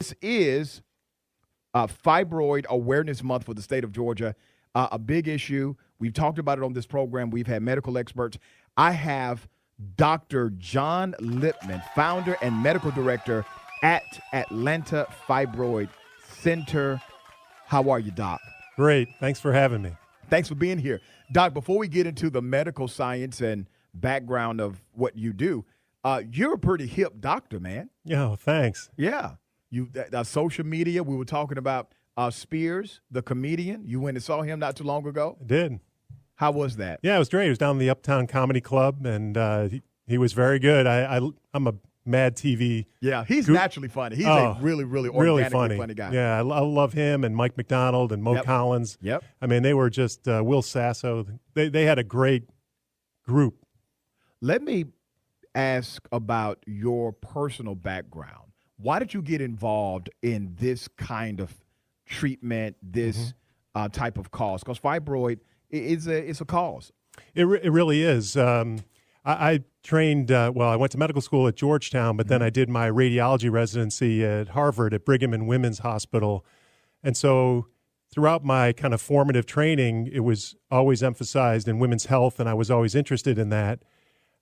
This is Fibroid Awareness Month for the state of Georgia. A big issue. We've talked about it on this program. We've had medical experts. I have Dr. John Lipman, founder and medical director at Atlanta Fibroid Center. How are you, Doc? Great. Thanks for having me. Thanks for being here. Doc, before we get into the medical science and background of what you do, you're a pretty hip doctor, man. Yeah, thanks. Yeah. You social media, we were talking about Spears, the comedian. You went and saw him not too long ago. I did. How was that? Yeah, it was great. It was down in the Uptown Comedy Club, and he was very good. I'm a mad TV. Yeah, he's naturally funny. He's a really, really organically funny guy. Yeah, I love him and Mike McDonald and Mo Collins. Yep. I mean, they were just Will Sasso. They had a great group. Let me ask about your personal background. Why did you get involved in this kind of treatment, this type of cause? Because fibroid is a cause. It really is. I trained, I went to medical school at Georgetown, but then I did my radiology residency at Harvard at Brigham and Women's Hospital. And so throughout my kind of formative training, it was always emphasized in women's health, and I was always interested in that.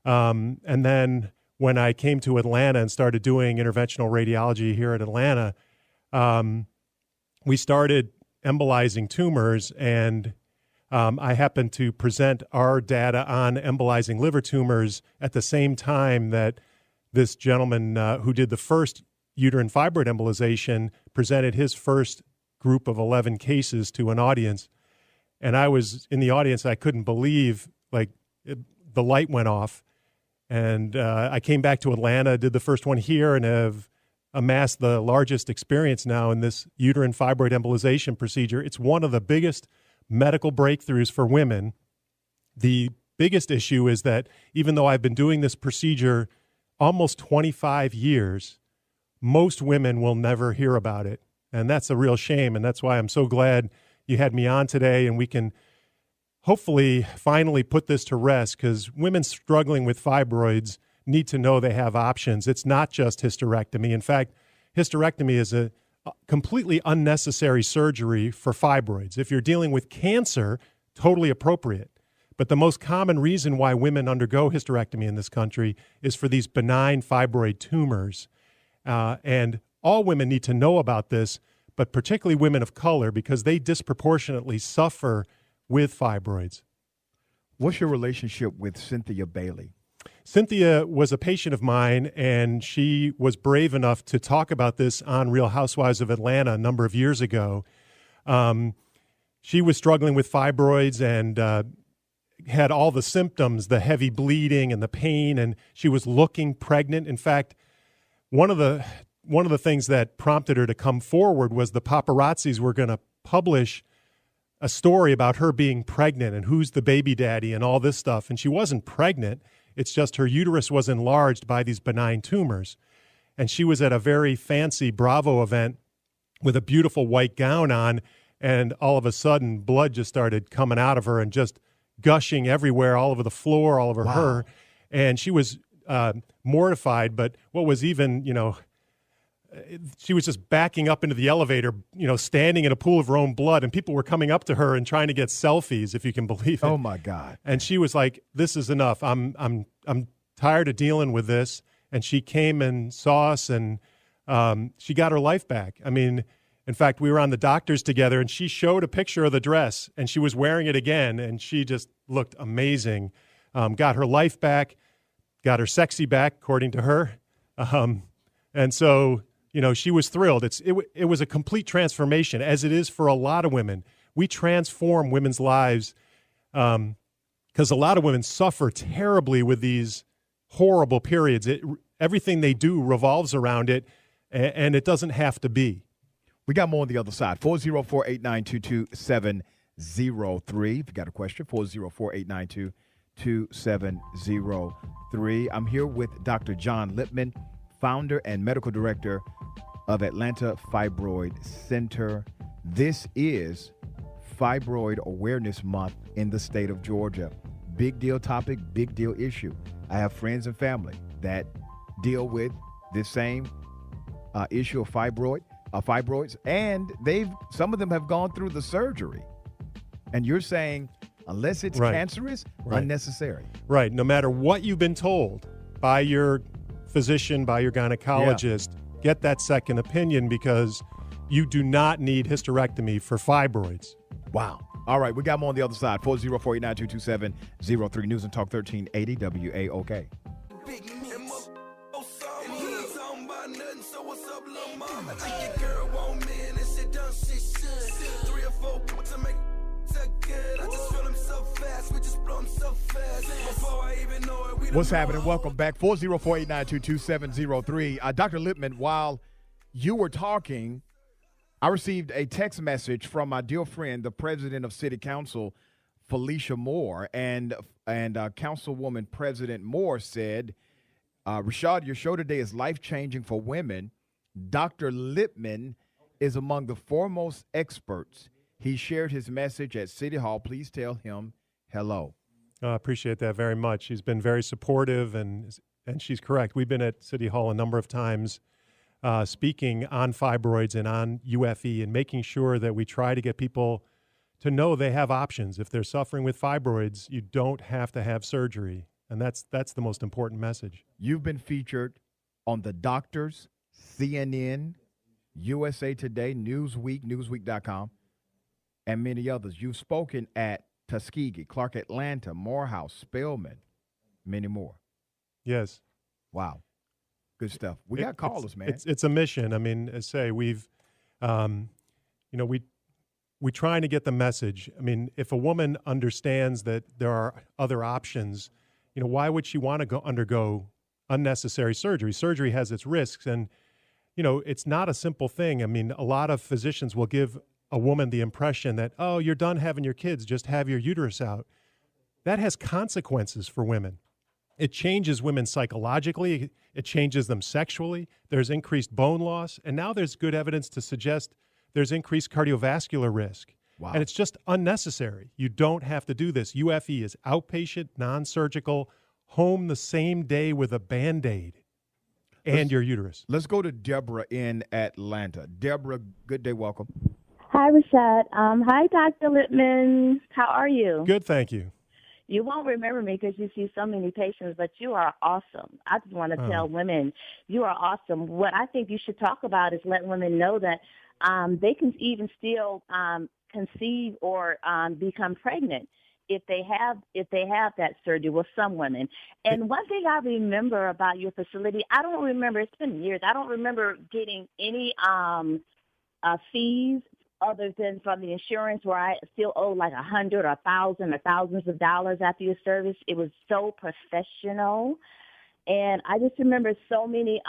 And then when I came to Atlanta and started doing interventional radiology here at Atlanta, we started embolizing tumors, and I happened to present our data on embolizing liver tumors at the same time that this gentleman who did the first uterine fibroid embolization presented his first group of 11 cases to an audience. And I was in the audience. I couldn't believe, the light went off. And I came back to Atlanta, did the first one here, and have amassed the largest experience now in this uterine fibroid embolization procedure. It's one of the biggest medical breakthroughs for women. The biggest issue is that even though I've been doing this procedure almost 25 years, most women will never hear about it. And that's a real shame. And that's why I'm so glad you had me on today, and we can hopefully finally put this to rest, because women struggling with fibroids need to know they have options. It's not just hysterectomy. In fact, hysterectomy is a completely unnecessary surgery for fibroids. If you're dealing with cancer, totally appropriate. But the most common reason why women undergo hysterectomy in this country is for these benign fibroid tumors. And all women need to know about this, but particularly women of color, because they disproportionately suffer with fibroids. What's your relationship with Cynthia Bailey? Cynthia was a patient of mine, and she was brave enough to talk about this on Real Housewives of Atlanta a number of years ago. She was struggling with fibroids and had all the symptoms, the heavy bleeding and the pain, and she was looking pregnant. In fact, one of the things that prompted her to come forward was the paparazzis were going to publish a story about her being pregnant and who's the baby daddy and all this stuff. And she wasn't pregnant. It's just her uterus was enlarged by these benign tumors. And she was at a very fancy Bravo event with a beautiful white gown on, and all of a sudden blood just started coming out of her and just gushing everywhere, all over the floor, all over her. And she was mortified, but what was even, she was just backing up into the elevator, standing in a pool of her own blood, and people were coming up to her and trying to get selfies, if you can believe it. Oh my God. And she was like, "This is enough. I'm tired of dealing with this." And she came and saw us, and she got her life back. I mean, in fact, we were on the doctors together, and she showed a picture of the dress, and she was wearing it again, and she just looked amazing. Got her life back, got her sexy back, according to her. And so, she was thrilled. It was a complete transformation, as it is for a lot of women. We transform women's lives because a lot of women suffer terribly with these horrible periods. Everything they do revolves around it, and it doesn't have to be. We got more on the other side. 404-892-2703. If you got a question, 404-892-2703. I'm here with Dr. John Lipman, founder and medical director of Atlanta Fibroid Center. This is Fibroid Awareness Month in the state of Georgia. Big deal topic, big deal issue. I have friends and family that deal with this same issue of fibroid. fibroids, and some of them have gone through the surgery. And you're saying, unless it's cancerous, unnecessary. Right. No matter what you've been told by your physician, by your gynecologist, get that second opinion, because you do not need hysterectomy for fibroids. Wow. All right, we got more on the other side. 404-892-2703, News and Talk 1380 WAOK. What's happening? Welcome back. 404-892-2703. Dr. Lipman, while you were talking, I received a text message from my dear friend, the president of City Council, Felicia Moore, and Councilwoman President Moore said, Rashad, your show today is life-changing for women. Dr. Lipman is among the foremost experts. He shared his message at City Hall. Please tell him hello. I appreciate that very much. She's been very supportive, and she's correct. We've been at City Hall a number of times speaking on fibroids and on UFE, and making sure that we try to get people to know they have options. If they're suffering with fibroids, you don't have to have surgery, and that's the most important message. You've been featured on The Doctors, CNN, USA Today, Newsweek, Newsweek.com, and many others. You've spoken at Tuskegee, Clark Atlanta, Morehouse, Spelman, many more. Yes. Wow. Good stuff. We got callers, man. It's a mission. I mean, as say, we've, we trying to get the message. I mean, if a woman understands that there are other options, why would she want to undergo unnecessary surgery? Surgery has its risks, and, it's not a simple thing. I mean, a lot of physicians will give a woman the impression that, oh, you're done having your kids, just have your uterus out. That has consequences for women. It changes women psychologically. It changes them sexually. There's increased bone loss. And now there's good evidence to suggest there's increased cardiovascular risk. Wow. And it's just unnecessary. You don't have to do this. UFE is outpatient, non-surgical, home the same day with a Band-Aid and your uterus. Let's go to Deborah in Atlanta. Deborah, good day. Welcome. Hi, Rashad. Hi, Dr. Lipman. How are you? Good, thank you. You won't remember me because you see so many patients, but you are awesome. I just want to tell women you are awesome. What I think you should talk about is let women know that they can even still conceive or become pregnant if they have that surgery with some women. And one thing I remember about your facility, I don't remember, it's been years, I don't remember getting any fees other than from the insurance, where I still owe like $100 or $1,000 or thousands of dollars after your service. It was so professional. And I just remember so many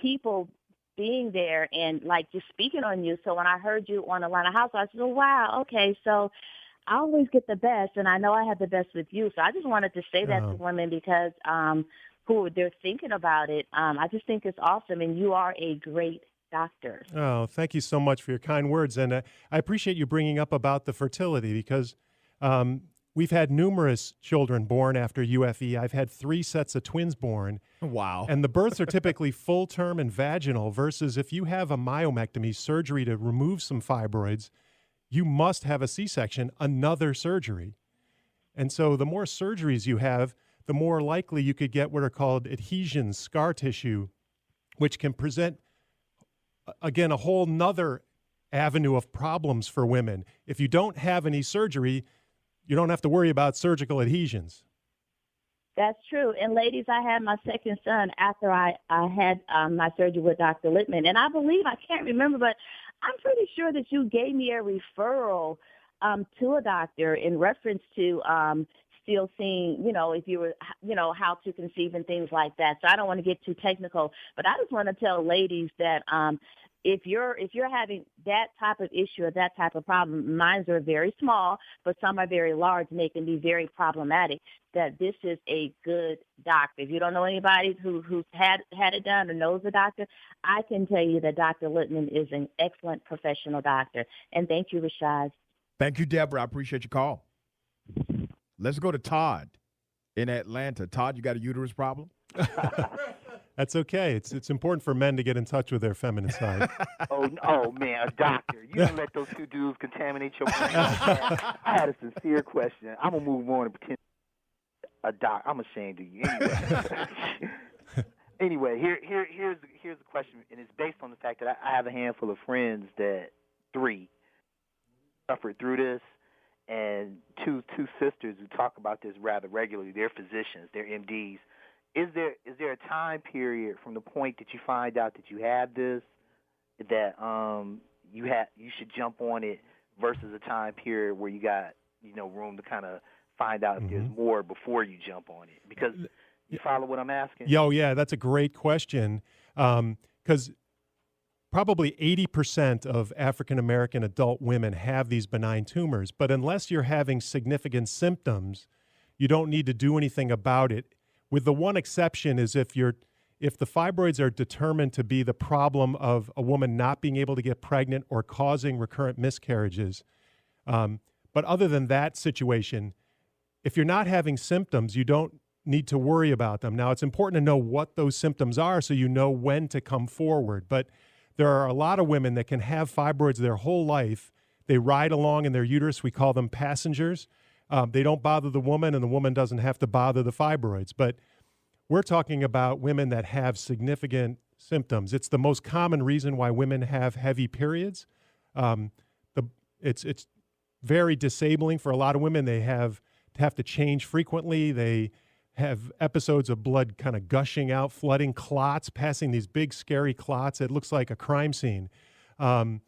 people being there and like just speaking on you. So when I heard you on Atlanta House, I said, oh, wow, okay, so I always get the best, and I know I have the best with you. So I just wanted to say that to women because who they're thinking about it. I just think it's awesome, and you are a great doctor. Oh, thank you so much for your kind words. And I appreciate you bringing up about the fertility, because we've had numerous children born after UFE. I've had 3 sets of twins born. Wow. And the births are typically full term and vaginal, versus if you have a myomectomy, surgery to remove some fibroids, you must have a C-section, another surgery. And so the more surgeries you have, the more likely you could get what are called adhesions, scar tissue, which can present, again, a whole nother avenue of problems for women. If you don't have any surgery, you don't have to worry about surgical adhesions. That's true. And ladies, I had my second son after I had my surgery with Dr. Lipman. And I believe, I can't remember, but I'm pretty sure that you gave me a referral to a doctor in reference to still seeing, if you were, how to conceive and things like that. So I don't want to get too technical, but I just want to tell ladies that if you're having that type of issue or that type of problem, mine are very small, but some are very large and they can be very problematic, that this is a good doctor. If you don't know anybody who's had it done or knows a doctor, I can tell you that Dr. Lipman is an excellent professional doctor. And thank you, Rashad. Thank you, Deborah. I appreciate your call. Let's go to Todd in Atlanta. Todd, you got a uterus problem? That's okay. It's important for men to get in touch with their feminine side. Oh man, a doctor. You don't let those two dudes contaminate your brain like that. I had a sincere question. I'm gonna move on and pretend a doc. I'm ashamed of you. Anyway, here's the question, and it's based on the fact that I have a handful of friends that three suffered through this, and two sisters who talk about this rather regularly. They're physicians. They're MDs. Is there a time period from the point that you find out that you have this that you should jump on it versus a time period where you got room to kind of find out if there's more before you jump on it? Because you follow what I'm asking? Yeah, that's a great question, because probably 80% of African-American adult women have these benign tumors, but unless you're having significant symptoms, you don't need to do anything about it. With the one exception is if the fibroids are determined to be the problem of a woman not being able to get pregnant or causing recurrent miscarriages. But other than that situation, if you're not having symptoms, you don't need to worry about them. Now, it's important to know what those symptoms are so you know when to come forward. But there are a lot of women that can have fibroids their whole life. They ride along in their uterus. We call them passengers. They don't bother the woman, and the woman doesn't have to bother the fibroids. But we're talking about women that have significant symptoms. It's the most common reason why women have heavy periods. It's very disabling for a lot of women. They have to change frequently. They have episodes of blood kind of gushing out, flooding, clots, passing these big, scary clots. It looks like a crime scene. So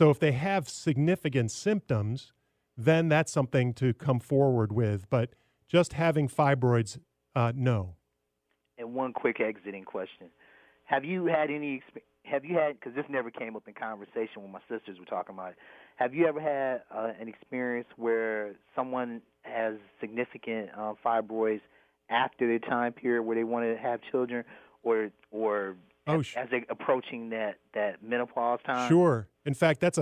if they have significant symptoms, then that's something to come forward with. But just having fibroids, no. And one quick exiting question. Have you had, because this never came up in conversation when my sisters were talking about it, have you ever had an experience where someone has significant fibroids after their time period where they want to have children, or as they're approaching that menopause time? Sure. In fact, that's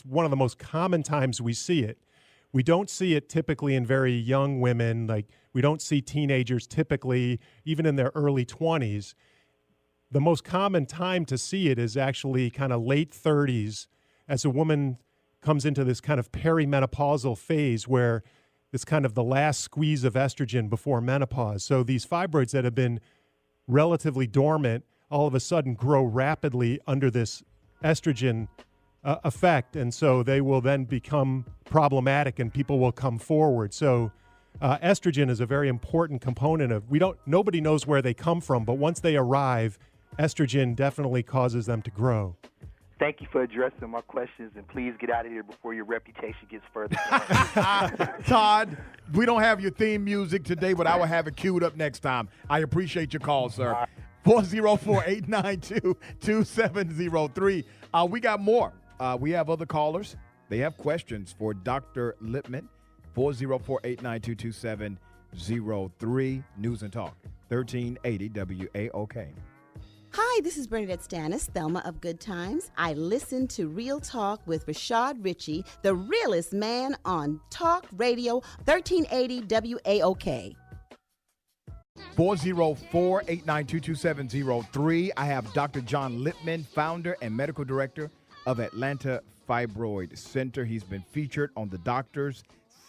one of the most common times we see it. We don't see it typically in very young women. Like, we don't see teenagers typically, even in their early 20s. The most common time to see it is actually kind of late 30s, as a woman comes into this kind of perimenopausal phase where it's kind of the last squeeze of estrogen before menopause. So these fibroids that have been relatively dormant all of a sudden grow rapidly under this estrogen effect, and so they will then become problematic and people will come forward. So estrogen is a very important component of, nobody knows where they come from, but once they arrive, estrogen definitely causes them to grow. Thank you for addressing my questions, and please get out of here before your reputation gets further. Todd, we don't have your theme music today, but I will have it queued up next time. I appreciate your call, sir. 404-892-2703. We got more. We have other callers. They have questions for Dr. Lipman. 404-892-2703. News and Talk, 1380 WAOK. Hi, this is Bernadette Stannis, Thelma of Good Times. I listen to Real Talk with Rashad Richey, the realest man on Talk Radio, 1380 WAOK. 404-892-2703. I have Dr. John Lipman, founder and medical director of Atlanta Fibroid Center. He's been featured on The Doctors,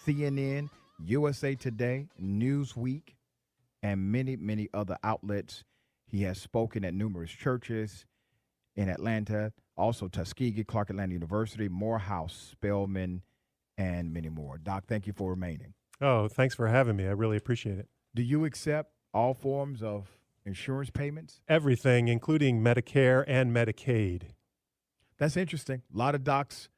CNN, USA Today, Newsweek, and many, many other outlets. He has spoken at numerous churches in Atlanta, also Tuskegee, Clark Atlanta University, Morehouse, Spelman, and many more. Doc, thank you for remaining. Oh, thanks for having me. I really appreciate it. Do you accept all forms of insurance payments? Everything, including Medicare and Medicaid. That's interesting. A lot of docs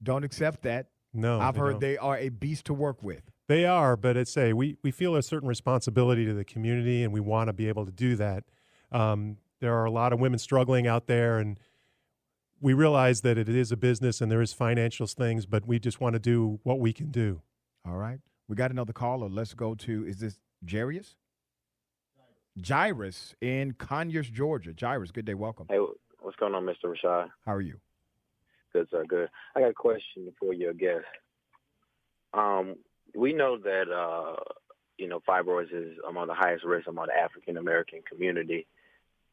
don't accept that. No, I've heard don't. they are a beast to work with. They are, but we feel a certain responsibility to the community, and we want to be able to do that. There are a lot of women struggling out there, and we realize that it is a business and there is financial things, but we just want to do what we can do. All right. We got another caller. Let's go to, is this Jairus? Jairus in Conyers, Georgia. Jairus, good day. Welcome. Hey, what's going on, Mr. Rashad? How are you? Good, sir. Good. I got a question for your guest. We know that, fibroids is among the highest risk among the African American community.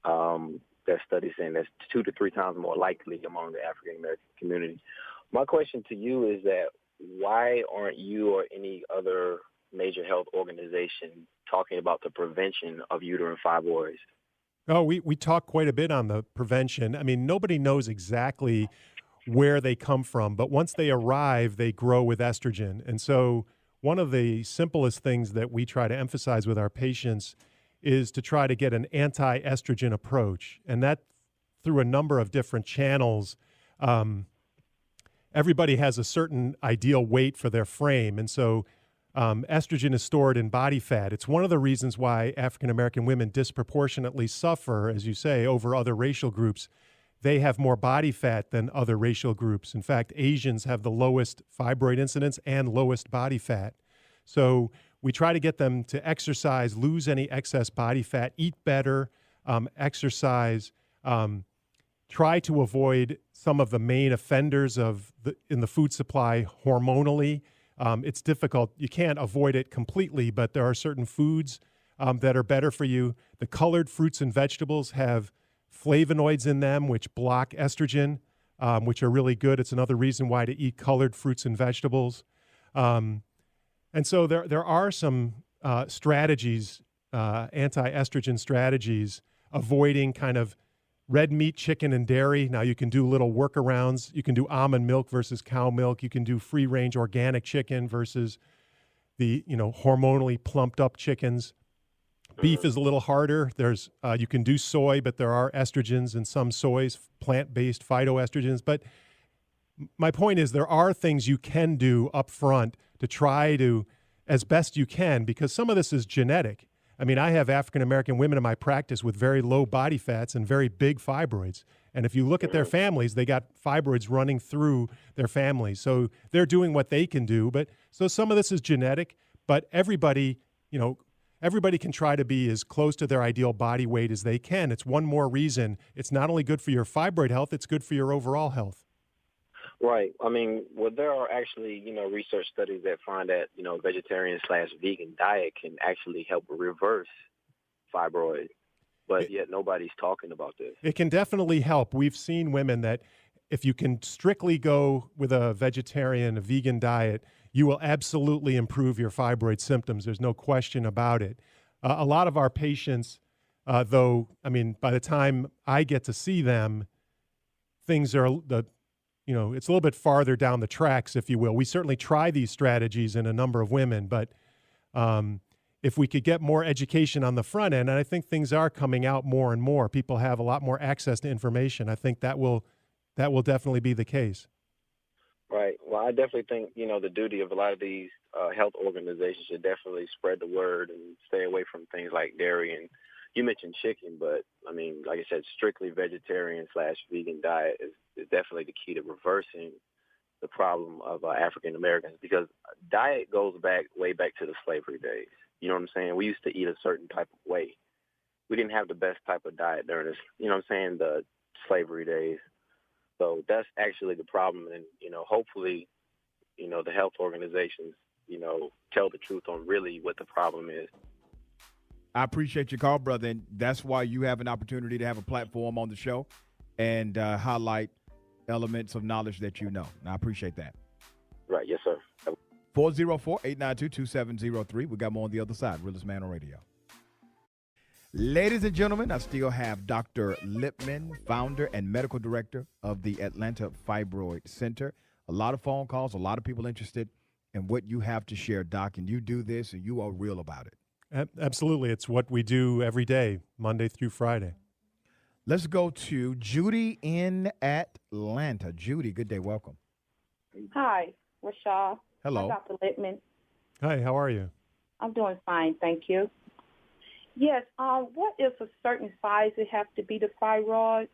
That study saying that's 2 to 3 times more likely among the African American community. My question to you is that why aren't you or any other major health organization talking about the prevention of uterine fibroids? Oh, we talk quite a bit on the prevention. I mean, nobody knows exactly where they come from, but once they arrive, they grow with estrogen. And so one of the simplest things that we try to emphasize with our patients is to try to get an anti-estrogen approach, and that through a number of different channels. Everybody has a certain ideal weight for their frame, and so estrogen is stored in body fat. It's one of the reasons why African-American women disproportionately suffer, as you say, over other racial groups. They have more body fat than other racial groups. In fact, Asians have the lowest fibroid incidence and lowest body fat. So we try to get them to exercise, lose any excess body fat, eat better, exercise, try to avoid some of the main offenders in the food supply hormonally. It's difficult. You can't avoid it completely, but there are certain foods that are better for you. The colored fruits and vegetables have flavonoids in them, which block estrogen, which are really good. It's another reason why to eat colored fruits and vegetables. And so there are some strategies, anti-estrogen strategies, avoiding kind of red meat, chicken, and dairy. Now you can do little workarounds. You can do almond milk versus cow milk. You can do free-range organic chicken versus the hormonally plumped up chickens. Beef is a little harder. You can do soy, but there are estrogens in some soys, plant-based phytoestrogens. But my point is there are things you can do up front to try to, as best you can, because some of this is genetic. I mean, I have African-American women in my practice with very low body fats and very big fibroids. And if you look at their families, they got fibroids running through their families. So they're doing what they can do. But so some of this is genetic, but everybody can try to be as close to their ideal body weight as they can. It's one more reason. It's not only good for your fibroid health, it's good for your overall health. Right. I mean, there are actually, research studies that find that, vegetarian/vegan diet can actually help reverse fibroid, but yet nobody's talking about this. It can definitely help. We've seen women that if you can strictly go with a vegetarian, a vegan diet, you will absolutely improve your fibroid symptoms. There's no question about it. A lot of our patients, though, I mean, by the time I get to see them, things are it's a little bit farther down the tracks, if you will. We certainly try these strategies in a number of women, but if we could get more education on the front end, and I think things are coming out more and more, people have a lot more access to information. I think that will definitely be the case. Right. Well, I definitely think, the duty of a lot of these health organizations should definitely spread the word and stay away from things like dairy. And you mentioned chicken, but, I mean, like I said, strictly vegetarian/vegan diet is definitely the key to reversing the problem of African Americans, because diet goes way back to the slavery days. You know what I'm saying? We used to eat a certain type of way. We didn't have the best type of diet during this, the slavery days. So that's actually the problem. And, hopefully, the health organizations, tell the truth on really what the problem is. I appreciate your call, brother, and that's why you have an opportunity to have a platform on the show and highlight elements of knowledge that you know. And I appreciate that. Right. Yes, sir. 404-892-2703. We got more on the other side. Realest Man on Radio. Ladies and gentlemen, I still have Dr. Lipman, founder and medical director of the Atlanta Fibroid Center. A lot of phone calls, a lot of people interested in what you have to share, Doc, and you do this and you are real about it. Absolutely. It's what we do every day, Monday through Friday. Let's go to Judy in Atlanta. Judy, good day. Welcome. Hi, Rashad. Hello. Hi, Dr. Lipman. Hi, how are you? I'm doing fine, thank you. Yes, what is a certain size it has to be the fibroid?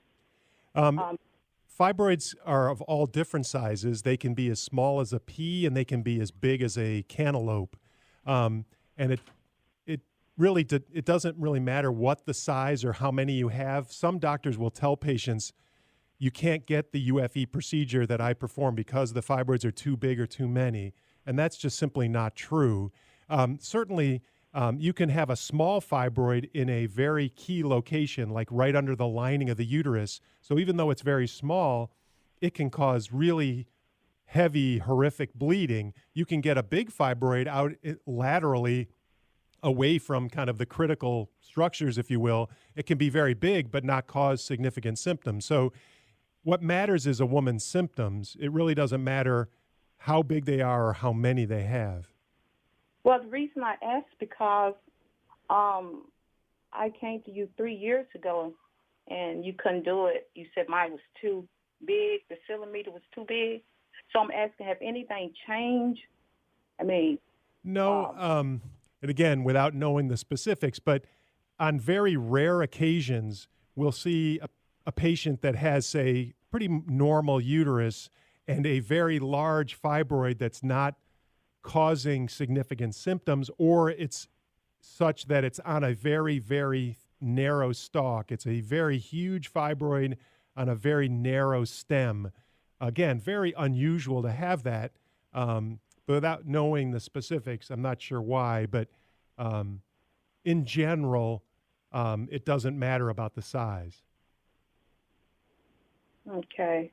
Fibroids are of all different sizes. They can be as small as a pea and they can be as big as a cantaloupe. And it doesn't really matter what the size or how many you have. Some doctors will tell patients you can't get the UFE procedure that I perform because the fibroids are too big or too many. And that's just simply not true. Certainly, You can have a small fibroid in a very key location, like right under the lining of the uterus. So even though it's very small, it can cause really heavy, horrific bleeding. You can get a big fibroid out laterally away from kind of the critical structures, if you will. It can be very big, but not cause significant symptoms. So what matters is a woman's symptoms. It really doesn't matter how big they are or how many they have. Well, the reason I asked because I came to you 3 years ago, and you couldn't do it. You said mine was too big, the centimeter was too big. So I'm asking, have anything changed? I mean, no. And again, without knowing the specifics, but on very rare occasions, we'll see a patient that has, say, pretty normal uterus and a very large fibroid that's not causing significant symptoms, or it's such that it's on a very, very narrow stalk. It's a very huge fibroid on a very narrow stem. Again, very unusual to have that. But without knowing the specifics, I'm not sure why, but in general, it doesn't matter about the size. okay.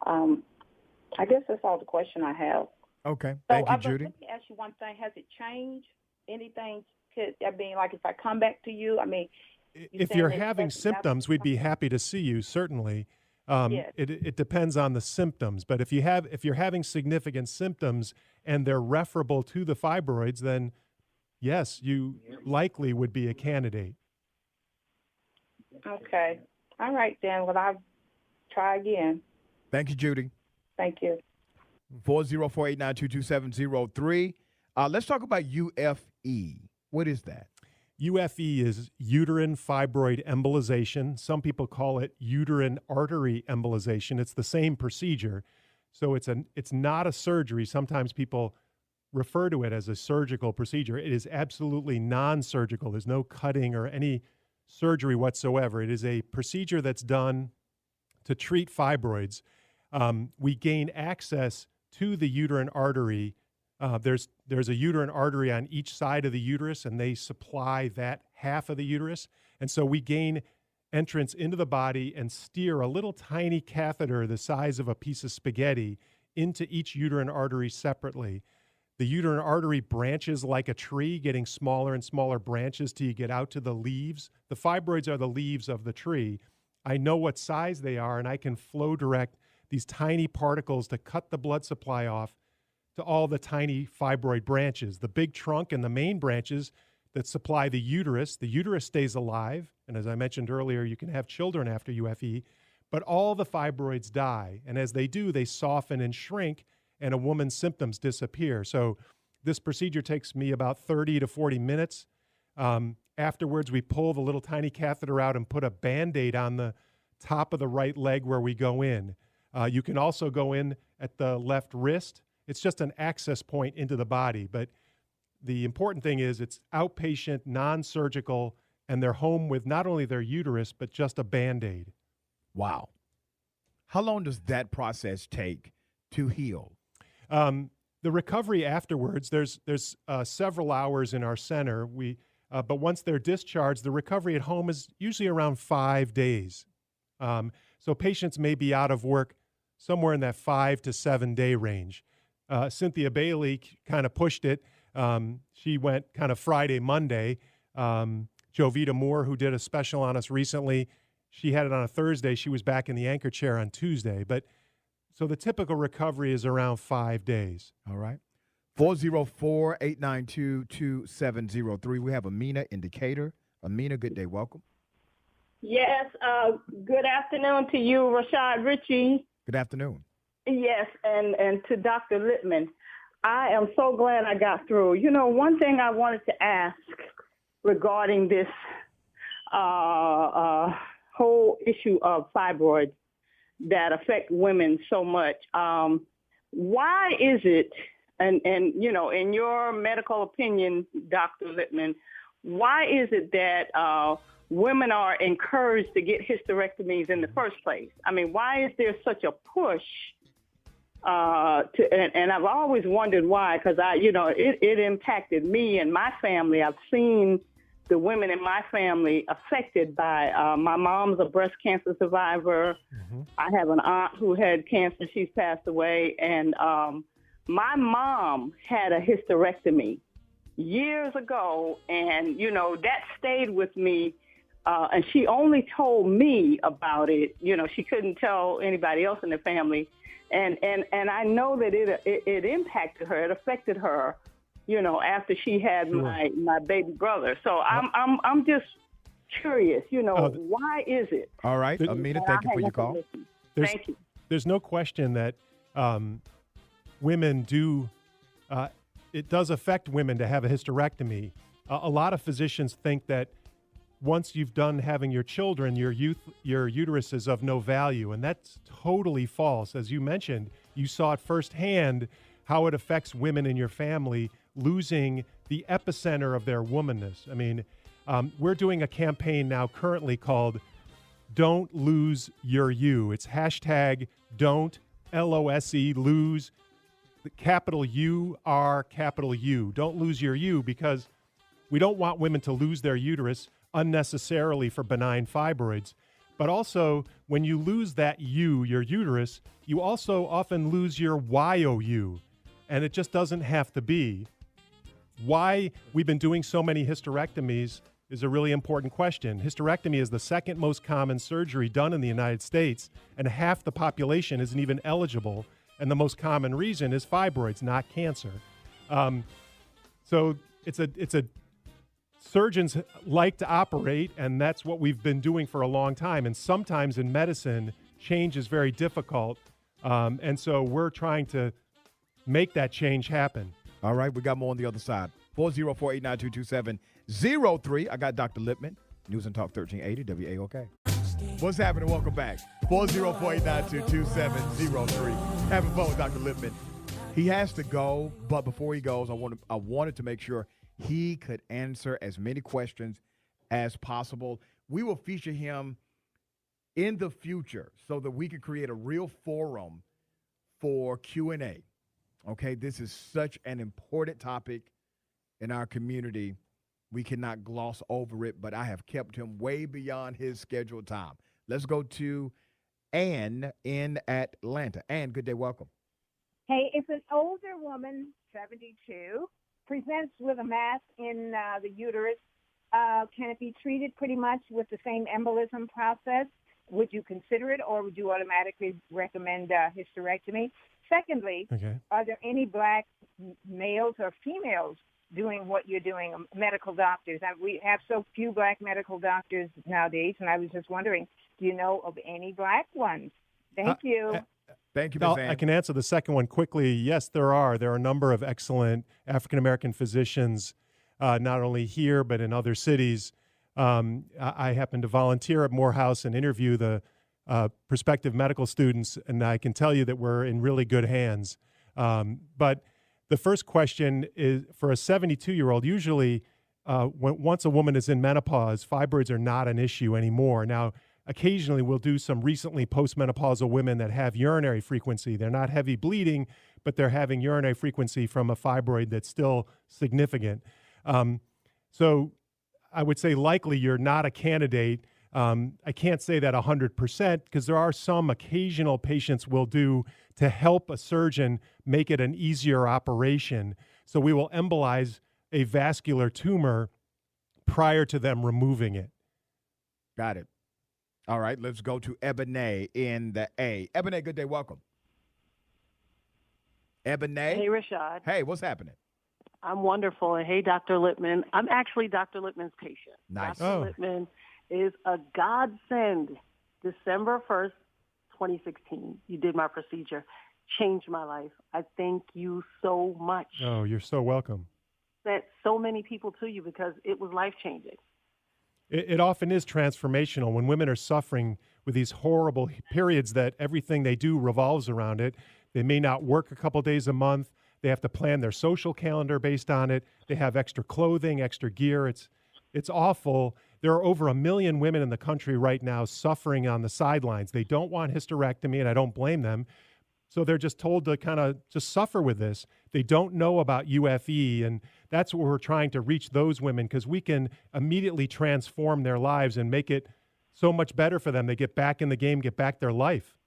I guess that's all the question I have. Okay. So Thank you, Judy. Let me ask you one thing. Has it changed? Anything could, I mean, like if I come back to you, I mean. If you're having symptoms, we'd be happy to see you, certainly. Yes. It depends on the symptoms, but if you're having significant symptoms and they're referable to the fibroids, then yes, you likely would be a candidate. Okay. All right, then. Well, I'll try again. Thank you, Judy. Thank you. 404-892-2703. Let's talk about UFE. What is that? UFE is uterine fibroid embolization. Some people call it uterine artery embolization. It's the same procedure. So it's not a surgery. Sometimes people refer to it as a surgical procedure. It is absolutely non-surgical. There's no cutting or any surgery whatsoever. It is a procedure that's done to treat fibroids. We gain access to the uterine artery. There's a uterine artery on each side of the uterus, and they supply that half of the uterus. And so we gain entrance into the body and steer a little tiny catheter the size of a piece of spaghetti into each uterine artery separately. The uterine artery branches like a tree, getting smaller and smaller branches till you get out to the leaves. The fibroids are the leaves of the tree. I know what size they are, and I can flow direct these tiny particles to cut the blood supply off to all the tiny fibroid branches. The big trunk and the main branches that supply the uterus stays alive. And as I mentioned earlier, you can have children after UFE, but all the fibroids die. And as they do, they soften and shrink, and a woman's symptoms disappear. So this procedure takes me about 30 to 40 minutes. Afterwards, we pull the little tiny catheter out and put a Band-Aid on the top of the right leg where we go in. You can also go in at the left wrist. It's just an access point into the body. But the important thing is it's outpatient, non-surgical, and they're home with not only their uterus, but just a Band-Aid. Wow. How long does that process take to heal? The recovery afterwards, there's several hours in our center. But once they're discharged, the recovery at home is usually around 5 days. So patients may be out of work somewhere in that 5 to 7 day range. Cynthia Bailey kind of pushed it. She went kind of Friday, Monday. Jovita Moore, who did a special on us recently, she had it on a Thursday. She was back in the anchor chair on Tuesday. But so the typical recovery is around 5 days. All right. 404-892-2703. We have Amina in Decatur. Amina, good day. Welcome. Yes. Good afternoon to you, Rashad Richey. Good afternoon. Yes, and to Dr. Lipman. I am so glad I got through. You know, one thing I wanted to ask regarding this whole issue of fibroids that affect women so much. Why is it, and you know, in your medical opinion, Dr. Lipman, why is it that women are encouraged to get hysterectomies in the first place? I mean, why is there such a push And I've always wondered why, because it impacted me and my family. I've seen the women in my family affected by. My mom's a breast cancer survivor. Mm-hmm. I have an aunt who had cancer. She's passed away. And my mom had a hysterectomy years ago, and that stayed with me. And she only told me about it. She couldn't tell anybody else in the family. And I know that it impacted her. It affected her, after she had my baby brother. So I'm just curious, why is it? All right, Amina, thank you for your call. Thank you. There's no question that women do. It does affect women to have a hysterectomy. A lot of physicians think that once you've done having your children, your uterus is of no value. And that's totally false. As you mentioned, you saw it firsthand how it affects women in your family, losing the epicenter of their womanness. I mean, we're doing a campaign now currently called Don't Lose Your You. It's hashtag don't, L-O-S-E, lose, capital U-R, capital U. Don't lose your you, because we don't want women to lose their uterus unnecessarily for benign fibroids. But also, when you lose that U, your uterus, you also often lose your YOU. And it just doesn't have to be. Why we've been doing so many hysterectomies is a really important question. Hysterectomy is the second most common surgery done in the United States, and half the population isn't even eligible. And the most common reason is fibroids, not cancer. So it's a surgeons like to operate, and that's what we've been doing for a long time. And sometimes in medicine, change is very difficult. And so we're trying to make that change happen. All right, we got more on the other side. 404-892-2703. I got Dr. Lipman, News and Talk 1380, WAOK. What's happening? Welcome back. 404-892-2703. Having fun with Dr. Lipman. He has to go, but before he goes, I wanted to make sure he could answer as many questions as possible. We will feature him in the future so that we can create a real forum for Q&A. Okay, this is such an important topic in our community. We cannot gloss over it, but I have kept him way beyond his scheduled time. Let's go to Ann in Atlanta. Ann, good day, welcome. Hey, if an older woman, 72, presents with a mass in the uterus, can it be treated pretty much with the same embolism process? Would you consider it, or would you automatically recommend hysterectomy? Secondly, Are there any black males or females doing what you're doing, medical doctors? We have so few black medical doctors nowadays, and I was just wondering, do you know of any black ones? Thank you. Thank you, Ms. Ann. I can answer the second one quickly. Yes, there are. There are a number of excellent African-American physicians, not only here but in other cities. I happen to volunteer at Morehouse and interview the prospective medical students, and I can tell you that we're in really good hands. But the first question is, for a 72-year-old, usually once a woman is in menopause, fibroids are not an issue anymore. Now, occasionally we'll do some recently postmenopausal women that have urinary frequency. They're not heavy bleeding, but they're having urinary frequency from a fibroid that's still significant. So I would say likely you're not a candidate. I can't say that 100% because there are some occasional patients we'll do to help a surgeon make it an easier operation. So we will embolize a vascular tumor prior to them removing it. Got it. All right, let's go to Ebony in the A. Ebony, good day, welcome. Ebony. Hey, Rashad. Hey, what's happening? I'm wonderful. And hey, Dr. Lipman. I'm actually Dr. Lipman's patient. Nice. Dr. Lipman is a godsend. December 1st, 2016, you did my procedure. Changed my life. I thank you so much. Oh, you're so welcome. Sent so many people to you because it was life-changing. It often is transformational when women are suffering with these horrible periods that everything they do revolves around it. They may not work a couple days a month. They have to plan their social calendar based on it. They have extra clothing, extra gear. It's awful. There are over 1 million women in the country right now suffering on the sidelines. They don't want hysterectomy, and I don't blame them. So they're just told to kind of just suffer with this. They don't know about UFE, and that's what we're trying to reach those women, because we can immediately transform their lives and make it so much better for them. They get back in the game, get back their life.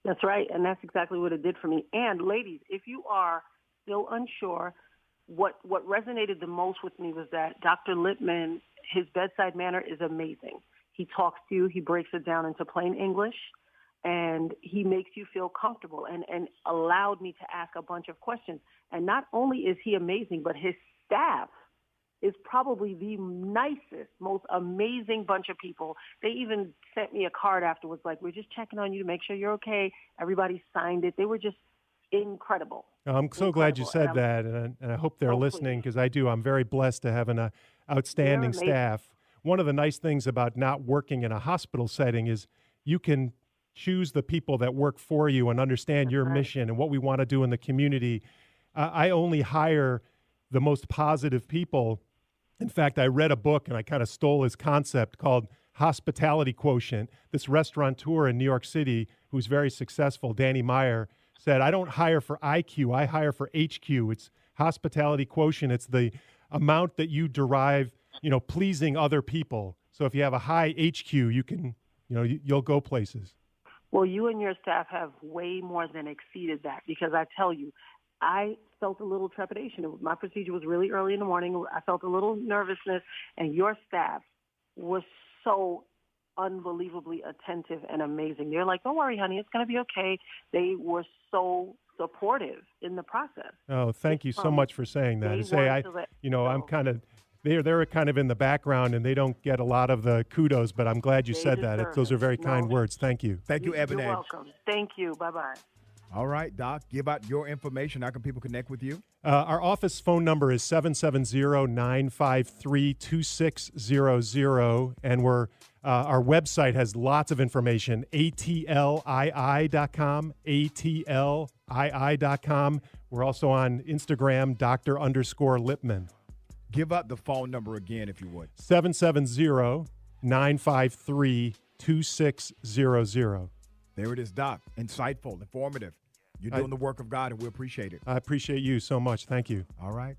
That's right, and that's exactly what it did for me. And ladies, if you are still unsure, what resonated the most with me was that Dr. Lipman, his bedside manner is amazing. He talks to you, he breaks it down into plain English, and he makes you feel comfortable and allowed me to ask a bunch of questions. And not only is he amazing, but his staff is probably the nicest, most amazing bunch of people. They even sent me a card afterwards, like, we're just checking on you to make sure you're okay. Everybody signed it. They were just incredible. I'm so glad you said that, and I hope they're listening, because I'm very blessed to have an outstanding staff. One of the nice things about not working in a hospital setting is you can choose the people that work for you and understand your mission and what we want to do in the community. I only hire the most positive people. In fact, I read a book and I kind of stole his concept called Hospitality Quotient. This restaurateur in New York City who's very successful, Danny Meyer, said, I don't hire for IQ, I hire for HQ. It's hospitality quotient. It's the amount that you derive, pleasing other people. So if you have a high HQ, you can, you'll go places. Well, you and your staff have way more than exceeded that, because I tell you, I felt a little trepidation. My procedure was really early in the morning. I felt a little nervousness, and your staff was so unbelievably attentive and amazing. They're like, don't worry, honey, it's going to be okay. They were so supportive in the process. Oh, thank you so much for saying that. I'm kind of, they're kind of in the background and they don't get a lot of the kudos, but I'm glad you said that. Those are very kind words. Thank you. Thank you, Eben. You're welcome. Thank you. Bye-bye. All right, Doc, give out your information. How can people connect with you? Our office phone number is 770-953-2600, and our website has lots of information, atlii.com, atlii.com. We're also on Instagram, Dr._Lipman. Give out the phone number again, if you would. 770-953-2600. There it is, Doc. Insightful, informative. You're doing the work of God, and we appreciate it. I appreciate you so much. Thank you. All right.